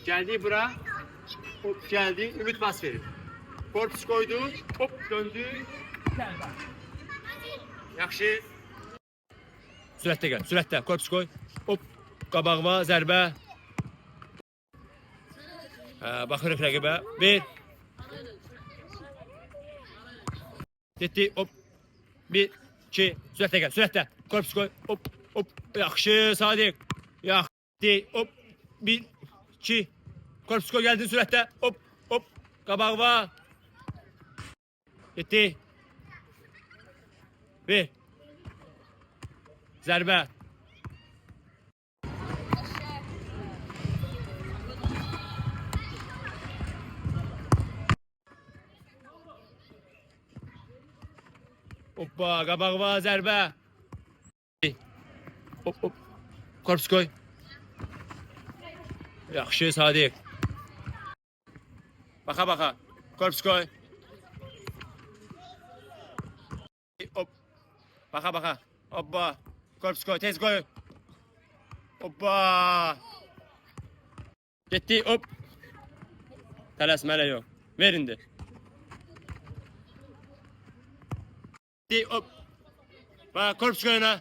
Geldi bura. Hop geldi. Ümit pas verir. Korpus koydu. Hop döndü. Yaxşı. Sürətdə gəl. Sürətdə. Korpus koy. Hop. Qabağıma zərbə. Baxırıq rəqibə. Bir. Getdi. Hop. Bir. İki. Sürətdə gəl. Sürətdə. Korpus koy. Hop. Hop. Yaxşı. Sadiq. Yaxşı. Hop. Bir. İki. Korpus koy gəldin sürətdə. Hop. Hop. Qabağıma. Getdi. Bir. Zərbə. Hoppa, qabağıma zərbə. Hop, hop. Korpus koy. Yaxşı, Sadiq. Baxa, baxa. Korpus koy. Hop. Baxa, baxa. Hoppa. Korpus koy, tez koy. Hoppa. Getdi, hop. Tələsmələ yox. Ver indi. Getdi, hop. Bax, korpus koy ona.